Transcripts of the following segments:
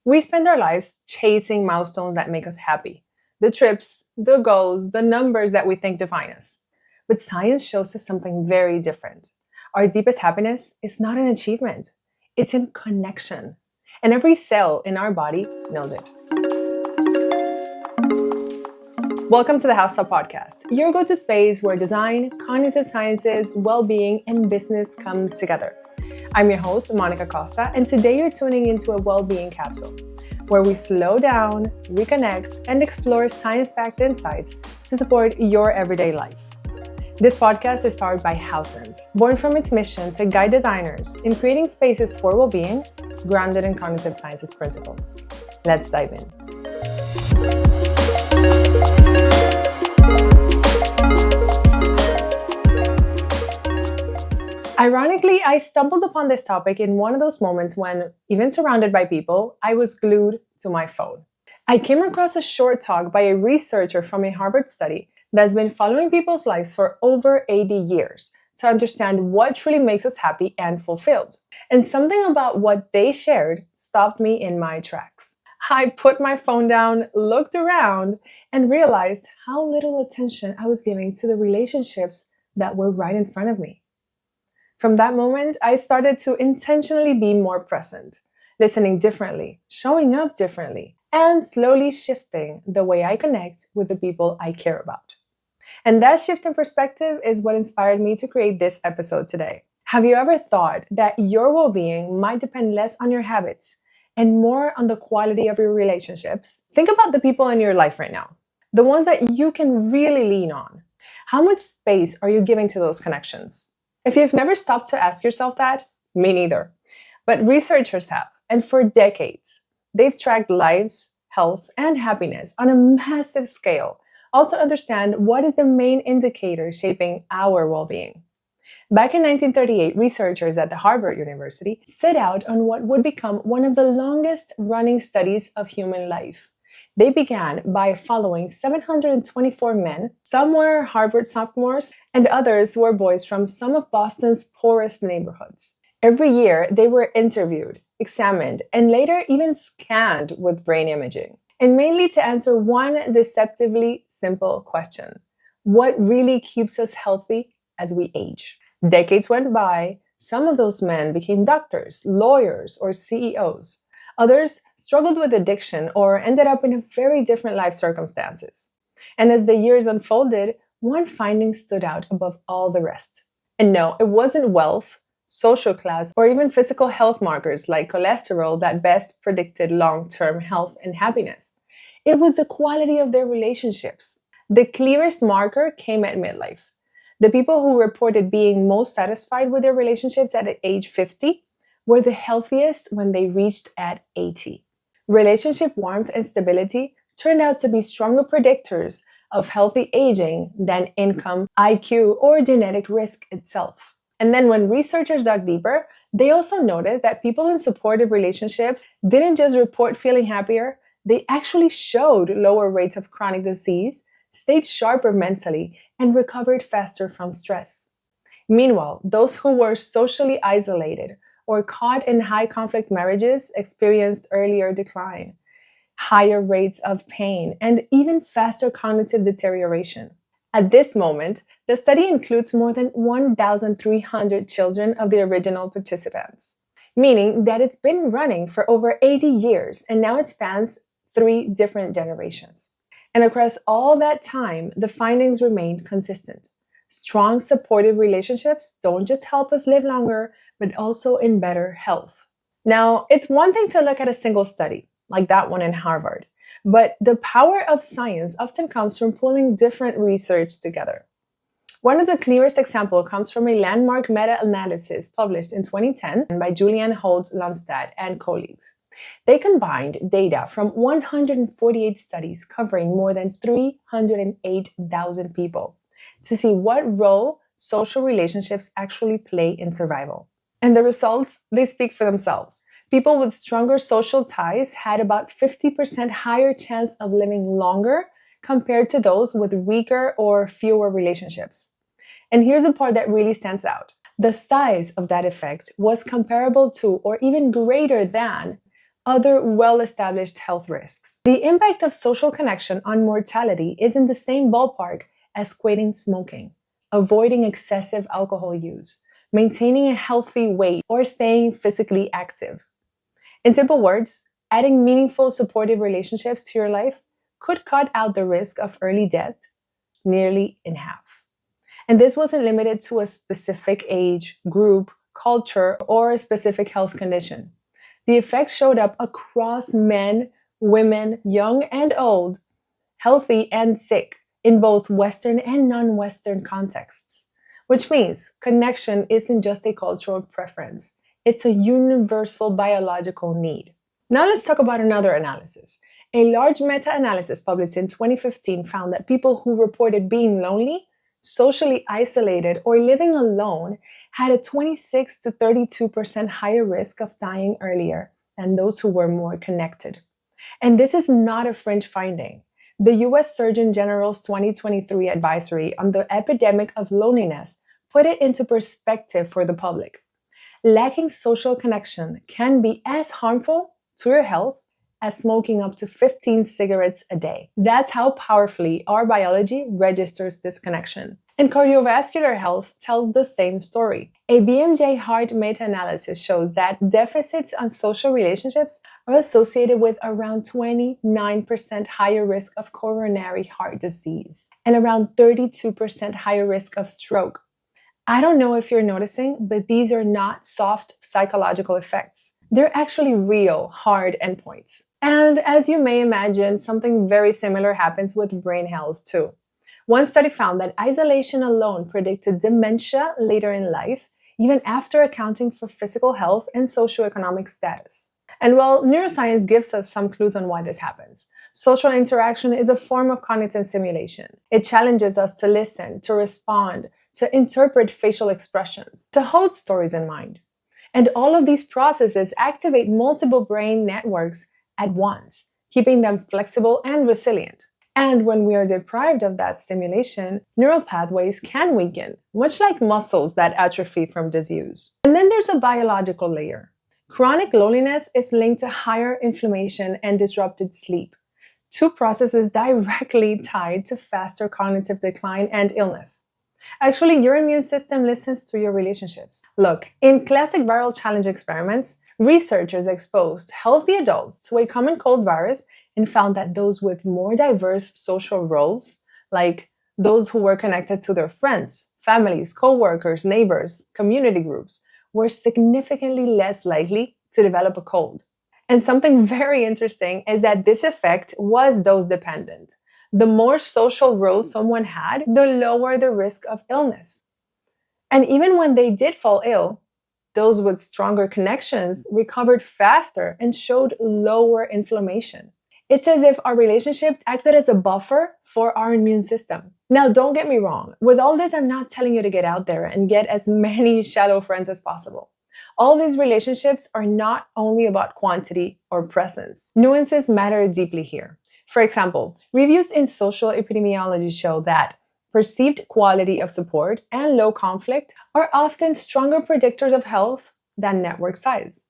We spend our lives chasing milestones that make us happy. The trips, the goals, the numbers that we think define us. But science shows us something very different. Our deepest happiness is not an achievement, it's in connection. And every cell in our body knows it. Welcome to the HAUS podcast, your go-to space where design, cognitive sciences, well-being, and business come together. I'm your host, Monica Costa, and today you're tuning into a well-being capsule, where we slow down, reconnect, and explore science-backed insights to support your everyday life. This podcast is powered by HAUS, born from its mission to guide designers in creating spaces for well-being grounded in cognitive sciences principles. Let's dive in. Ironically, I stumbled upon this topic in one of those moments when, even surrounded by people, I was glued to my phone. I came across a short talk by a researcher from a Harvard study that's been following people's lives for over 80 years to understand what truly makes us happy and fulfilled. And something about what they shared stopped me in my tracks. I put my phone down, looked around, and realized how little attention I was giving to the relationships that were right in front of me. From that moment, I started to intentionally be more present, listening differently, showing up differently, and slowly shifting the way I connect with the people I care about. And that shift in perspective is what inspired me to create this episode today. Have you ever thought that your well-being might depend less on your habits and more on the quality of your relationships? Think about the people in your life right now, the ones that you can really lean on. How much space are you giving to those connections? If you've never stopped to ask yourself that, me neither. But researchers have, and for decades, they've tracked lives, health, and happiness on a massive scale, all to understand what is the main indicator shaping our well-being. Back in 1938, researchers at the Harvard University set out on what would become one of the longest-running studies of human life. They began by following 724 men. Some were Harvard sophomores, and others were boys from some of Boston's poorest neighborhoods. Every year, they were interviewed, examined, and later even scanned with brain imaging, and mainly to answer one deceptively simple question: what really keeps us healthy as we age? Decades went by. Some of those men became doctors, lawyers, or CEOs. Others struggled with addiction or ended up in very different life circumstances. And as the years unfolded, one finding stood out above all the rest. And no, it wasn't wealth, social class, or even physical health markers like cholesterol that best predicted long-term health and happiness. It was the quality of their relationships. The clearest marker came at midlife. The people who reported being most satisfied with their relationships at age 50 were the healthiest when they reached at 80. Relationship warmth and stability turned out to be stronger predictors of healthy aging than income, IQ, or genetic risk itself. And then when researchers dug deeper, they also noticed that people in supportive relationships didn't just report feeling happier, they actually showed lower rates of chronic disease, stayed sharper mentally, and recovered faster from stress. Meanwhile, those who were socially isolated or caught in high-conflict marriages experienced earlier decline, higher rates of pain, and even faster cognitive deterioration. At this moment, the study includes more than 1,300 children of the original participants, meaning that it's been running for over 80 years and now it spans 3 different generations. And across all that time, the findings remained consistent. Strong, supportive relationships don't just help us live longer, but also in better health. Now, it's one thing to look at a single study, like that one in Harvard, but the power of science often comes from pulling different research together. One of the clearest examples comes from a landmark meta-analysis published in 2010 by Julianne Holt-Lundstad and colleagues. They combined data from 148 studies covering more than 308,000 people to see what role social relationships actually play in survival. And the results, they speak for themselves. People with stronger social ties had about 50% higher chance of living longer compared to those with weaker or fewer relationships. And here's the part that really stands out. The size of that effect was comparable to or even greater than other well-established health risks. The impact of social connection on mortality is in the same ballpark as quitting smoking, avoiding excessive alcohol use, maintaining a healthy weight, or staying physically active. In simple words, adding meaningful, supportive relationships to your life could cut out the risk of early death nearly in half. And this wasn't limited to a specific age, group, culture, or a specific health condition. The effect showed up across men, women, young and old, healthy and sick, in both Western and non-Western contexts. Which means connection isn't just a cultural preference, it's a universal biological need. Now let's talk about another analysis. A large meta-analysis published in 2015 found that people who reported being lonely, socially isolated, or living alone had a 26 to 32% higher risk of dying earlier than those who were more connected. And this is not a fringe finding. The US Surgeon General's 2023 advisory on the epidemic of loneliness put it into perspective for the public. Lacking social connection can be as harmful to your health as smoking up to 15 cigarettes a day. That's how powerfully our biology registers this connection. And cardiovascular health tells the same story. A BMJ Heart meta-analysis shows that deficits on social relationships are associated with around 29% higher risk of coronary heart disease and around 32% higher risk of stroke. I don't know if you're noticing, but these are not soft psychological effects. They're actually real, hard endpoints. And as you may imagine, something very similar happens with brain health too. One study found that isolation alone predicted dementia later in life, even after accounting for physical health and socioeconomic status. And while neuroscience gives us some clues on why this happens, social interaction is a form of cognitive stimulation. It challenges us to listen, to respond, to interpret facial expressions, to hold stories in mind. And all of these processes activate multiple brain networks at once, keeping them flexible and resilient. And when we are deprived of that stimulation, neural pathways can weaken, much like muscles that atrophy from disuse. And then there's a biological layer. Chronic loneliness is linked to higher inflammation and disrupted sleep, two processes directly tied to faster cognitive decline and illness. Actually, your immune system listens to your relationships. Look, in classic viral challenge experiments, researchers exposed healthy adults to a common cold virus and found that those with more diverse social roles, like those who were connected to their friends, families, co-workers, neighbors, community groups, were significantly less likely to develop a cold. And something very interesting is that this effect was dose-dependent. The more social roles someone had, the lower the risk of illness. And even when they did fall ill, those with stronger connections recovered faster and showed lower inflammation. It's as if our relationship acted as a buffer for our immune system. Now, don't get me wrong. With all this, I'm not telling you to get out there and get as many shallow friends as possible. All these relationships are not only about quantity or presence. Nuances matter deeply here. For example, reviews in social epidemiology show that perceived quality of support and low conflict are often stronger predictors of health than network size.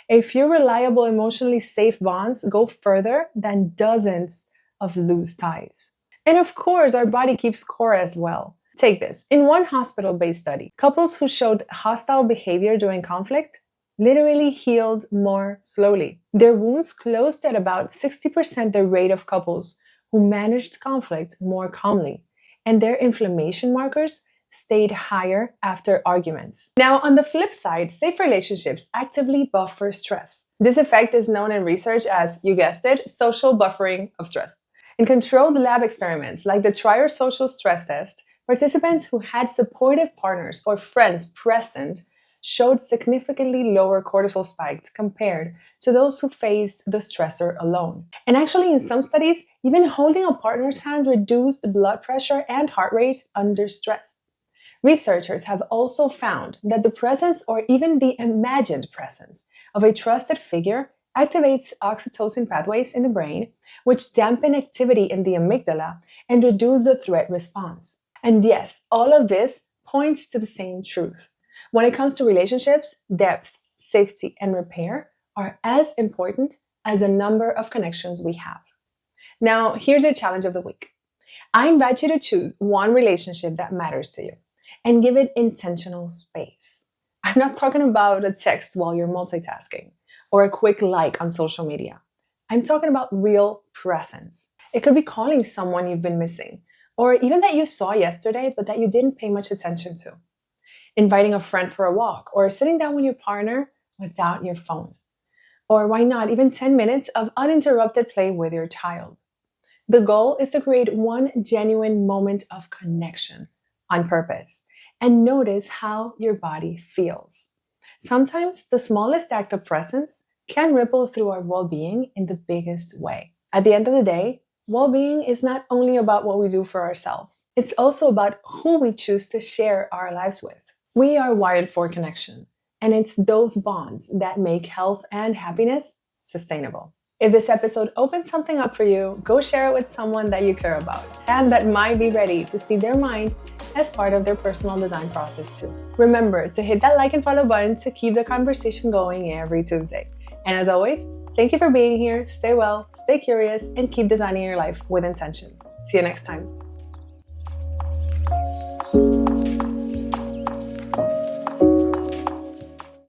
A few reliable, emotionally safe bonds go further than dozens of loose ties. And of course, our body keeps score as well. Take this. In one hospital-based study, couples who showed hostile behavior during conflict literally healed more slowly. Their wounds closed at about 60% the rate of couples who managed conflict more calmly, and their inflammation markers stayed higher after arguments. Now, on the flip side, safe relationships actively buffer stress. This effect is known in research as, you guessed it, social buffering of stress. In controlled lab experiments like the Trier Social Stress Test, participants who had supportive partners or friends present showed significantly lower cortisol spikes compared to those who faced the stressor alone. And actually, in some studies, even holding a partner's hand reduced blood pressure and heart rate under stress. Researchers have also found that the presence or even the imagined presence of a trusted figure activates oxytocin pathways in the brain, which dampen activity in the amygdala and reduce the threat response. And yes, all of this points to the same truth. When it comes to relationships, depth, safety, and repair are as important as the number of connections we have. Now, here's your challenge of the week. I invite you to choose one relationship that matters to you and give it intentional space. I'm not talking about a text while you're multitasking or a quick like on social media. I'm talking about real presence. It could be calling someone you've been missing, or even that you saw yesterday but that you didn't pay much attention to. Inviting a friend for a walk, or sitting down with your partner without your phone. Or why not even 10 minutes of uninterrupted play with your child. The goal is to create one genuine moment of connection on purpose and notice how your body feels. Sometimes the smallest act of presence can ripple through our well-being in the biggest way. At the end of the day, well-being is not only about what we do for ourselves, it's also about who we choose to share our lives with. We are wired for connection, and it's those bonds that make health and happiness sustainable. If this episode opened something up for you, go share it with someone that you care about and that might be ready to see their mind as part of their personal design process too. Remember to hit that like and follow button to keep the conversation going every Tuesday. And as always, thank you for being here. Stay well, stay curious, and keep designing your life with intention. See you next time.